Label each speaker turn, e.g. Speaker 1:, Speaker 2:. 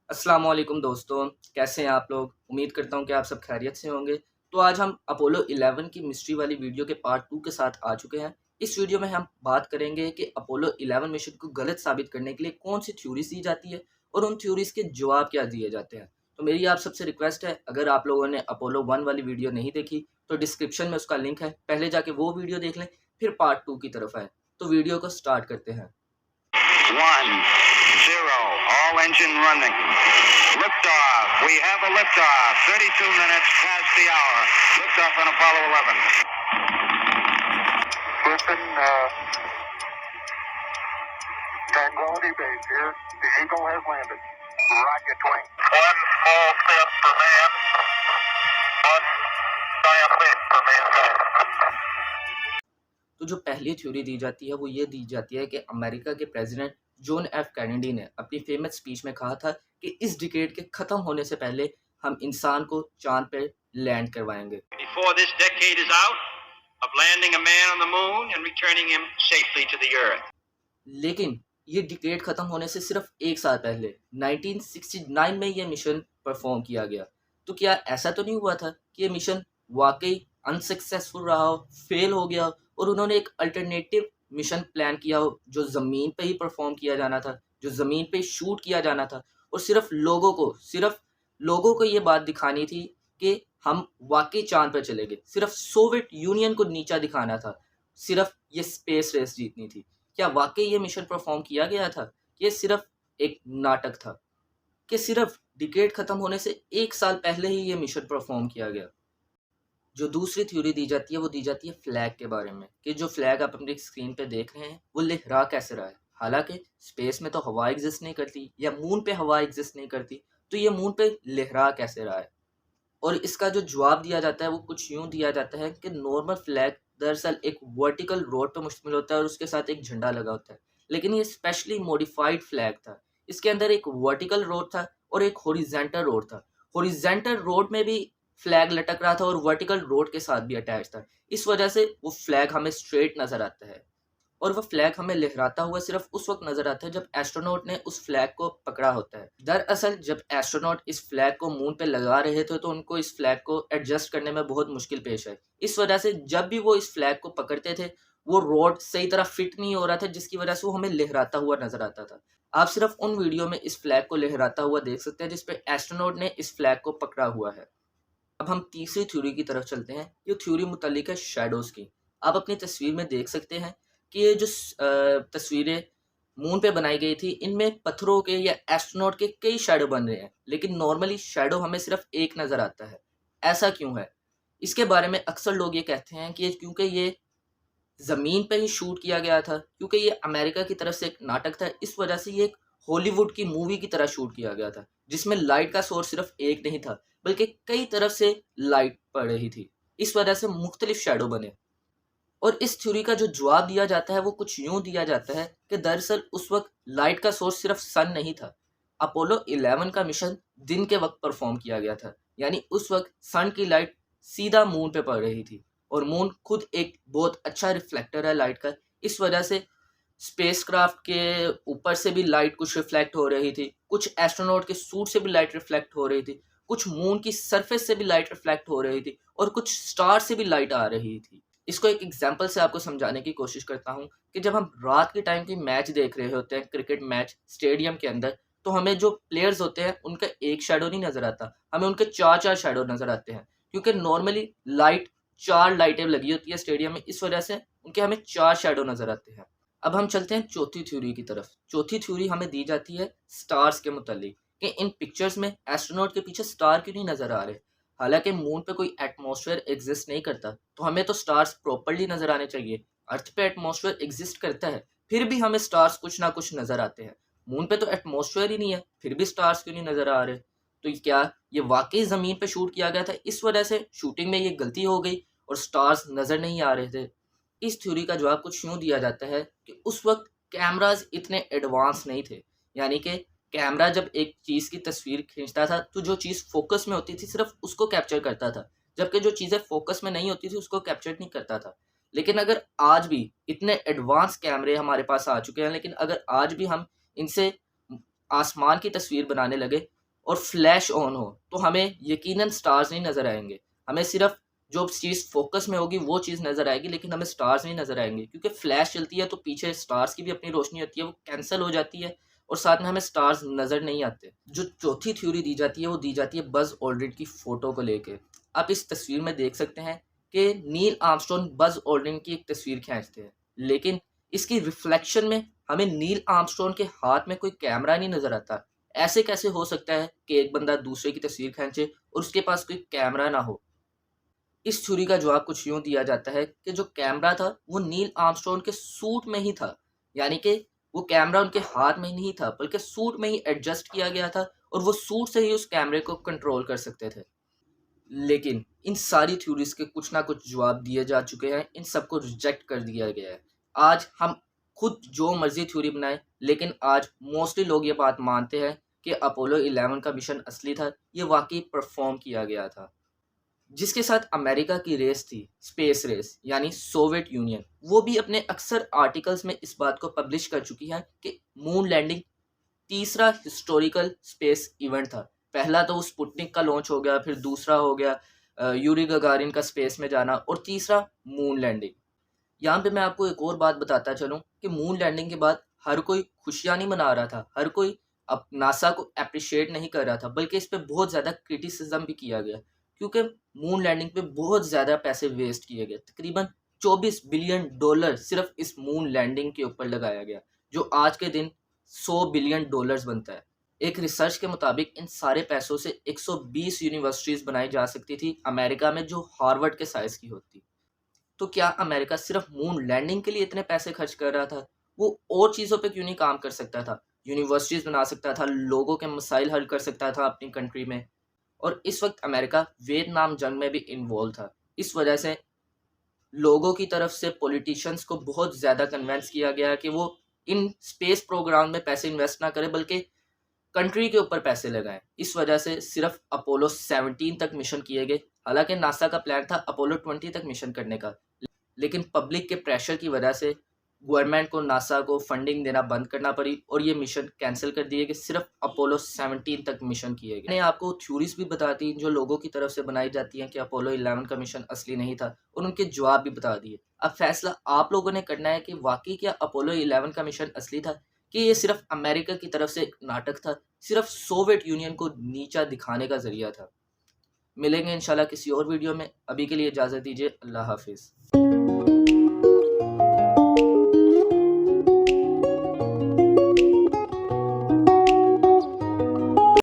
Speaker 1: अस्सलाम वालेकुम दोस्तों, कैसे हैं आप लोग? उम्मीद करता हूँ कि आप सब खैरियत से होंगे। तो आज हम अपोलो 11 की मिस्ट्री वाली वीडियो के पार्ट 2 के साथ आ चुके हैं। इस वीडियो में हम बात करेंगे कि अपोलो 11 मिशन को गलत साबित करने के लिए कौन-सी थ्योरीज़ दी जाती है और उन थ्योरीज़ के जवाब क्या दिए जाते हैं। तो मेरी आप सबसे रिक्वेस्ट है, अगर आप लोगों ने अपोलो 1 वाली वीडियो नहीं देखी, तो डिस्क्रिप्शन में उसका लिंक है, पहले जाके वो वीडियो देख लें, फिर पार्ट 2 की तरफ आएँ। तो वीडियो को स्टार्ट करते हैं।
Speaker 2: 1-0, all engine running. Liftoff. We have a liftoff. 32 minutes past the hour. Liftoff on Apollo 11. Listen, Tranquility Base here. The Eagle has landed. Rocket wing. One small step for man. One giant leap for mankind.
Speaker 1: तो जो पहली theory दी जाती है वो ये दी जाती है कि अमेरिका के प्रेसिडेंट जॉन एफ कैनेडी ने अपनी फेमस स्पीच में कहा था कि इस डिकेड के ख़त्म होने से पहले हम इंसान को चांद पे लैंड करवाएंगे।
Speaker 2: Before this decade is out, of landing a man on the moon and returning him safely to the earth.
Speaker 1: लेकिन ये डिकेड ख़त्म होने से सिर्फ एक साल पहले 1969 में ये मिशन परफॉर्म किया गया। तो क्या ऐसा तो नहीं हुआ था कि ये मिशन वाकई अनसक्सेसफुल रहा हो, फेल हो गया हो और उन्होंने एक अल्टरनेटिव मिशन प्लान किया हो जो ज़मीन पे ही परफॉर्म किया जाना था, जो ज़मीन पे ही शूट किया जाना था और सिर्फ लोगों को ये बात दिखानी थी कि हम वाकई चाँद पे चले गए। सिर्फ सोवियत यूनियन को नीचा दिखाना था, सिर्फ ये स्पेस रेस जीतनी थी। क्या वाकई ये मिशन परफॉर्म किया गया था? ये सिर्फ एक नाटक था कि सिर्फ डिकेड खत्म होने से एक साल पहले ही ये मिशन परफॉर्म किया गया। जो दूसरी थ्योरी दी जाती है वो दी जाती है फ्लैग के बारे में कि जो फ्लैग आप अपनी स्क्रीन पे देख रहे हैं वो लहरा कैसे रहा है। हालांकि स्पेस में तो हवा एग्जिस्ट नहीं करती या मून पे हवा एग्जिस्ट नहीं करती, तो ये मून पे लहरा कैसे रहा है। और इसका जो जवाब दिया जाता है वो कुछ यूँ दिया जाता है कि नॉर्मल फ्लैग दरअसल एक वर्टिकल रोड पर मुश्तमिल होता है और उसके साथ एक झंडा लगा होता है। लेकिन ये स्पेशली मॉडिफाइड फ्लैग था। इसके अंदर एक वर्टिकल रोड था और एक हॉरिजेंटल रोड था। हॉरिजेंटल रोड में भी फ्लैग लटक रहा था और वर्टिकल रोड के साथ भी अटैच था। इस वजह से वो फ्लैग हमें स्ट्रेट नज़र आता है और वह फ्लैग हमें लहराता हुआ सिर्फ उस वक्त नजर आता है जब एस्ट्रोनॉट ने उस फ्लैग को पकड़ा होता है। दरअसल जब एस्ट्रोनॉट इस फ्लैग को मून पे लगा रहे थे तो उनको इस फ्लैग को एडजस्ट करने में बहुत मुश्किल पेश आई। इस वजह से जब भी वो इस फ्लैग को पकड़ते थे वो रोड सही तरह फिट नहीं हो रहा था, जिसकी वजह से वो हमें लहराता हुआ नजर आता था। आप सिर्फ उन वीडियो में इस फ्लैग को लहराता हुआ देख सकते हैं जिसपे एस्ट्रोनॉट ने इस फ्लैग को पकड़ा हुआ है। अब हम तीसरी थ्योरी की तरफ चलते हैं। ये थ्योरी मुतल्लिक है शैडोज़ की। आप अपनी तस्वीर में देख सकते हैं कि ये जो तस्वीरें मून पे बनाई गई थी, इनमें पत्थरों के या एस्ट्रोनॉट के कई शैडो बन रहे हैं, लेकिन नॉर्मली शैडो हमें सिर्फ एक नज़र आता है। ऐसा क्यों है? इसके बारे में अक्सर लोग ये कहते हैं कि क्योंकि ये ज़मीन पे ही शूट किया गया था, क्योंकि ये अमेरिका की तरफ से एक नाटक था, इस वजह से ये एक हॉलीवुड की मूवी की तरह शूट किया गया था, जिसमें लाइट का सोर्स सिर्फ एक नहीं था, बल्कि कई तरफ से लाइट पड़ रही थी। इस वजह से मुख्तलिफ शैडो बने। और इस थ्योरी का जो जवाब दिया जाता है वो कुछ यूँ दिया जाता है कि दरअसल उस वक्त लाइट का सोर्स सिर्फ सन नहीं था। अपोलो 11 का मिशन दिन के वक्त परफॉर्म किया गया था, यानी उस वक्त सन की लाइट सीधा मून पे पड़ रही थी और मून खुद एक बहुत अच्छा रिफ्लेक्टर है लाइट का। इस वजह से स्पेसक्राफ्ट के ऊपर से भी लाइट कुछ रिफ्लेक्ट हो रही थी, कुछ एस्ट्रोनॉट के सूट से भी लाइट रिफ्लेक्ट हो रही थी, कुछ मून की सरफेस से भी लाइट रिफ्लेक्ट हो रही थी और कुछ स्टार से भी लाइट आ रही थी। इसको एक एग्जांपल से आपको समझाने की कोशिश करता हूँ कि जब हम रात के टाइम की मैच देख रहे होते हैं, क्रिकेट मैच स्टेडियम के अंदर, तो हमें जो प्लेयर्स होते हैं उनका एक शैडो नहीं नज़र आता, हमें उनके 4-4 शैडो नज़र आते हैं, क्योंकि नॉर्मली लाइट 4 लाइटें लगी होती है स्टेडियम में, इस वजह से उनके हमें 4 शैडो नज़र आते हैं। अब हम चलते हैं चौथी थ्योरी की तरफ। चौथी थ्योरी हमें दी जाती है स्टार्स के मुतालिक कि इन पिक्चर्स में एस्ट्रोनॉट के पीछे स्टार क्यों नहीं नज़र आ रहे। हालांकि मून पे कोई एटमॉस्फेयर एग्जिस्ट नहीं करता, तो हमें तो स्टार्स प्रॉपरली नज़र आने चाहिए। अर्थ पे एटमॉस्फेयर एग्जिस्ट करता है, फिर भी हमें स्टार्स कुछ ना कुछ नज़र आते हैं। मून पे तो एटमॉस्फेयर ही नहीं है, फिर भी स्टार्स क्यों नहीं नज़र आ रहे। तो क्या ये वाकई ज़मीन पे शूट किया गया था, इस वजह से शूटिंग में ये गलती हो गई और स्टार्स नज़र नहीं आ रहे थे। इस थ्योरी का जवाब कुछ यूँ दिया जाता है कि उस वक्त कैमराज इतने एडवांस नहीं थे, यानी कि कैमरा जब एक चीज़ की तस्वीर खींचता था तो जो चीज़ फोकस में होती थी सिर्फ उसको कैप्चर करता था, जबकि जो चीज़ें फोकस में नहीं होती थी उसको कैप्चर नहीं करता था। लेकिन अगर आज भी इतने एडवांस कैमरे हमारे पास आ चुके हैं, लेकिन अगर आज भी हम इनसे आसमान की तस्वीर बनाने लगे और फ्लैश ऑन हो तो हमें यकीनन स्टार्स नहीं नज़र आएंगे। हमें सिर्फ जो चीज़ फोकस में होगी वो चीज़ नज़र आएगी, लेकिन हमें स्टार्स नहीं नज़र आएंगे, क्योंकि फ्लैश चलती है तो पीछे स्टार्स की भी अपनी रोशनी होती है, वो कैंसिल हो जाती है और साथ में हमें स्टार्स नज़र नहीं आते। जो चौथी थ्योरी दी जाती है वो दी जाती है बज़ ऑल्ड्रिन की फ़ोटो को लेके। आप इस तस्वीर में देख सकते हैं कि नील आर्मस्ट्रॉन्ग बज़ ऑल्ड्रिन की एक तस्वीर खींचते हैं, लेकिन इसकी रिफ्लेक्शन में हमें नील आर्मस्ट्रॉन्ग के हाथ में कोई कैमरा नहीं नज़र आता। ऐसे कैसे हो सकता है कि एक बंदा दूसरे की तस्वीर खींचे और उसके पास कोई कैमरा ना हो? इस थ्योरी का जवाब कुछ यूँ दिया जाता है कि जो कैमरा था वो नील आर्मस्ट्रॉन्ग के सूट में ही था। यानी कि वो कैमरा उनके हाथ में नहीं था, बल्कि सूट में ही एडजस्ट किया गया था और वो सूट से ही उस कैमरे को कंट्रोल कर सकते थे। लेकिन इन सारी थ्योरीज के कुछ ना कुछ जवाब दिए जा चुके हैं, इन सबको रिजेक्ट कर दिया गया है। आज हम खुद जो मर्जी थ्योरी बनाएं, लेकिन आज मोस्टली लोग ये बात मानते हैं कि अपोलो 11 का मिशन असली था, ये वाकई परफॉर्म किया गया था। जिसके साथ अमेरिका की रेस थी, स्पेस रेस यानी सोवियत यूनियन, वो भी अपने अक्सर आर्टिकल्स में इस बात को पब्लिश कर चुकी है कि मून लैंडिंग तीसरा हिस्टोरिकल स्पेस इवेंट था। पहला तो स्पुतनिक का लॉन्च हो गया, फिर दूसरा हो गया यूरी गगारिन का स्पेस में जाना, और तीसरा मून लैंडिंग। यहाँ पे मैं आपको एक और बात बताता चलूँ कि मून लैंडिंग के बाद हर कोई खुशियाँ नहीं मना रहा था, हर कोई अब नासा को अप्रिशिएट नहीं कर रहा था, बल्कि इस पे बहुत ज़्यादा क्रिटिसिज्म भी किया गया, क्योंकि मून लैंडिंग पे बहुत ज़्यादा पैसे वेस्ट किए गए। तकरीबन 24 बिलियन डॉलर सिर्फ इस मून लैंडिंग के ऊपर लगाया गया, जो आज के दिन 100 बिलियन डॉलर्स बनता है। एक रिसर्च के मुताबिक इन सारे पैसों से 120 यूनिवर्सिटीज़ बनाई जा सकती थी अमेरिका में, जो हार्वर्ड के साइज़ की होती। तो क्या अमेरिका सिर्फ मून लैंडिंग के लिए इतने पैसे खर्च कर रहा था? वो और चीज़ों पे क्यों नहीं काम कर सकता था? यूनिवर्सिटीज़ बना सकता था, लोगों के मसाइल हल कर सकता था अपनी कंट्री में। और इस वक्त अमेरिका वियतनाम जंग में भी इन्वॉल्व था। इस वजह से लोगों की तरफ से पॉलिटिशियंस को बहुत ज़्यादा कन्विंस किया गया कि वो इन स्पेस प्रोग्राम में पैसे इन्वेस्ट ना करें, बल्कि कंट्री के ऊपर पैसे लगाएं। इस वजह से सिर्फ अपोलो 17 तक मिशन किए गए। हालांकि नासा का प्लान था अपोलो 20 तक मिशन करने का, लेकिन पब्लिक के प्रेशर की वजह से गवर्नमेंट को नासा को फंडिंग देना बंद करना पड़ी और ये मिशन कैंसिल कर दिए कि सिर्फ अपोलो 17 तक मिशन किए गए। मैंने आपको थ्योरीज भी बता दी जो लोगों की तरफ से बनाई जाती हैं कि अपोलो 11 का मिशन असली नहीं था, और उनके जवाब भी बता दिए। अब फैसला आप लोगों ने करना है कि वाकई क्या अपोलो 11 का मिशन असली था, कि ये सिर्फ अमेरिका की तरफ से एक नाटक था, सिर्फ सोवियत यूनियन को नीचा दिखाने का जरिया था। मिलेंगे इंशाल्लाह किसी और वीडियो में। अभी के लिए इजाज़त दीजिए। अल्लाह हाफिज़।